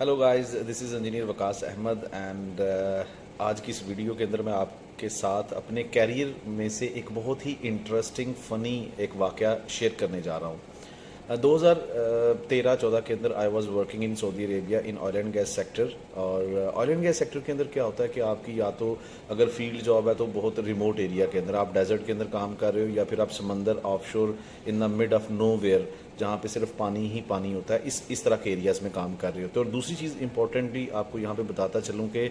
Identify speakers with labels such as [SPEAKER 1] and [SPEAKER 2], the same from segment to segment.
[SPEAKER 1] Hello guys, this is engineer Waqas Ahmed and आज की इस वीडियो के अंदर मैं आपके साथ अपने कैरियर में से एक बहुत ही इंटरेस्टिंग फ़नी एक वाक़या शेयर करने जा रहा हूँ। 2013-14 के अंदर I was working in Saudi Arabia in oil and gas sector. और ऑयल एंड गैस सेक्टर के अंदर क्या होता है कि आपकी या तो अगर फील्ड जॉब है तो बहुत रिमोट एरिया के अंदर आप डेजर्ट के अंदर काम कर रहे हो, या फिर आप समंदर offshore in the mid of nowhere जहाँ पे सिर्फ पानी ही पानी होता है, इस तरह के एरियाज़ में काम कर रहे होते हैं। और दूसरी चीज़ इंपॉर्टेंटली आपको यहाँ पे बताता चलूँ कि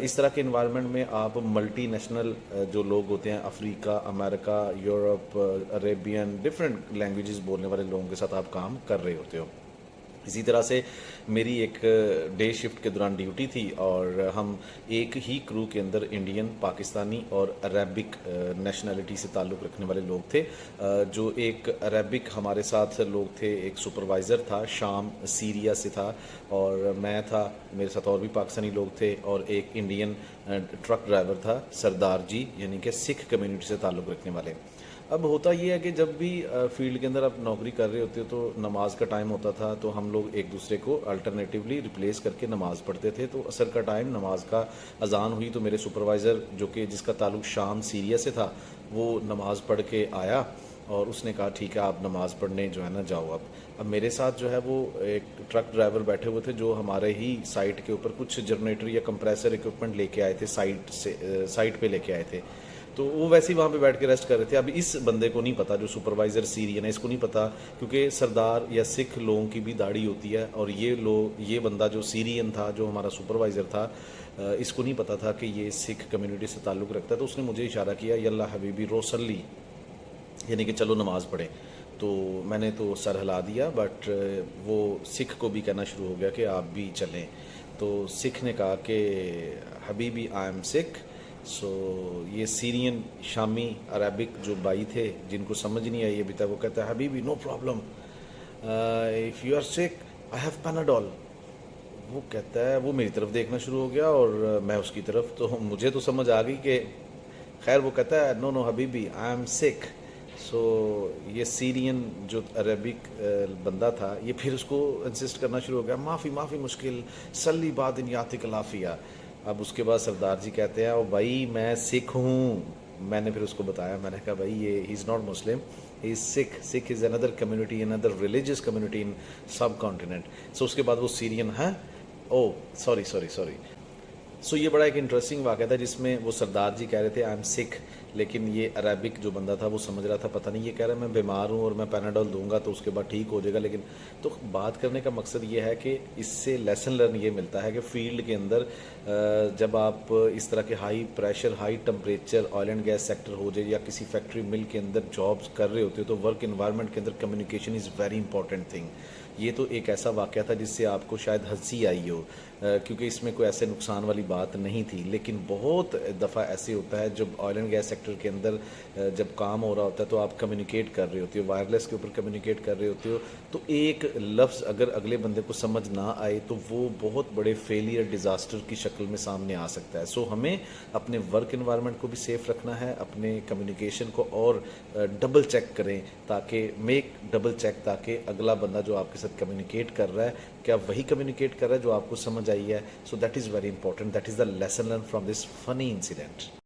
[SPEAKER 1] इस तरह के इन्वायरमेंट में आप मल्टी नेशनल जो लोग होते हैं, Africa, America, Europe, Arabian, different languages बोलने वाले लोगों के साथ आप काम कर रहे होते हो। इसी तरह से मेरी एक डे शिफ्ट के दौरान ड्यूटी थी और हम एक ही क्रू के अंदर इंडियन, पाकिस्तानी और अरेबिक नेशनलिटी से ताल्लुक़ रखने वाले लोग थे। जो एक अरेबिक हमारे साथ लोग थे, एक सुपरवाइज़र था, शाम सीरिया से था, और मैं था, मेरे साथ और भी पाकिस्तानी लोग थे, और एक इंडियन ट्रक ड्राइवर था, सरदार जी, यानी कि सिख कम्युनिटी से ताल्लुक़ रखने वाले। अब होता ये है कि जब भी फील्ड के अंदर आप नौकरी कर रहे होते हो तो नमाज का टाइम होता था, तो हम लोग एक दूसरे को अल्टरनेटिवली रिप्लेस करके नमाज़ पढ़ते थे। तो असर का टाइम, नमाज का अजान हुई तो मेरे सुपरवाइज़र जो कि जिसका ताल्लुक़ शाम सीरिया से था, वो नमाज़ पढ़ के आया और उसने कहा ठीक है आप नमाज़ पढ़ने जो है ना जाओ। अब मेरे साथ जो है वो एक ट्रक ड्राइवर बैठे हुए थे जो हमारे ही साइट के ऊपर कुछ जनरेटर या कंप्रेसर इक्विपमेंट लेके आए थे, साइट पे लेके आए थे। तो वो वैसे ही वहाँ पे बैठ के रेस्ट कर रहे थे। अब इस बंदे को नहीं पता, जो सुपरवाइज़र सीरियन है, इसको नहीं पता, क्योंकि सरदार या सिख लोगों की भी दाढ़ी होती है, और ये बंदा जो सीरियन था, जो हमारा सुपरवाइज़र था, इसको नहीं पता था कि ये सिख कम्युनिटी से ताल्लुक़ रखता है। तो उसने मुझे इशारा किया, यल्ला हबीबी रोसल्ली, यानी कि चलो नमाज़ पढ़े। तो मैंने तो सर हिला दिया, बट वो सिख को भी कहना शुरू हो गया कि आप भी चलें। तो सिख ने कहा कि हबीबी आई एम सिख। सो ये सीरियन, शामी, अरबिक जो भाई थे जिनको समझ नहीं आई अभी तक, वो कहता है हबीबी no problem, if you are sick I have Panadol. वो कहता है, वो मेरी तरफ देखना शुरू हो गया और मैं उसकी तरफ। तो मुझे तो समझ आ गई कि खैर। वो कहता है नो नो हबीबी आई एम सिक। सो ये सीरियन जो अरबिक बंदा था, ये फिर उसको इंसिस्ट करना शुरू हो गया, माफ़ी माफ़ी मुश्किल सल्ली बाद इन यातिक लाफिया। अब उसके बाद सरदार जी कहते हैं, ओ भाई मैं सिख हूँ। मैंने फिर उसको बताया, मैंने कहा भाई ये he is not Muslim, he is Sikh. Sikh is another community, another religious community in सब कॉन्टिनेंट। सो उसके बाद वो सीरियन है, ओ सॉरी सॉरी सॉरी। सो ये बड़ा एक इंटरेस्टिंग वाक़या था जिसमें वो सरदार जी कह रहे थे आई एम सिख, लेकिन ये अरबिक जो बंदा था वो समझ रहा था पता नहीं ये कह रहा है मैं बीमार हूँ और मैं पैनाडोल दूंगा तो उसके बाद ठीक हो जाएगा। लेकिन तो बात करने का मकसद ये है कि इससे लेसन लर्न ये मिलता है कि फील्ड के अंदर जब आप इस तरह के high pressure, high temperature oil and gas sector हो जाए या किसी फैक्ट्री मिल के अंदर जॉब्स कर रहे होते हो, तो वर्क इन्वायरमेंट के अंदर communication is very important thing. ये तो एक ऐसा वाक़या था जिससे आपको शायद हंसी आई हो, क्योंकि इसमें कोई ऐसे नुकसान वाली बात नहीं थी। लेकिन बहुत दफ़ा ऐसे होता है जब ऑयल एंड गैस सेक्टर के अंदर जब काम हो रहा होता है तो आप कम्युनिकेट कर रहे होते हो, वायरलेस के ऊपर कम्युनिकेट कर रहे होते हो, तो एक लफ्ज़ अगर अगले बंदे को समझ ना आए तो वो बहुत बड़े फेलियर, डिज़ास्टर की शक्ल में सामने आ सकता है। सो हमें अपने वर्क इन्वायरमेंट को भी सेफ़ रखना है, अपने कम्युनिकेशन को और डबल चेक करें, ताकि मेक डबल चेक, ताकि अगला बंदा जो आपके साथ कम्युनिकेट कर रहा है क्या वही कम्युनिकेट कर रहा है जो आपको समझ आई है। So that is very important, that is the lesson learn from this funny incident.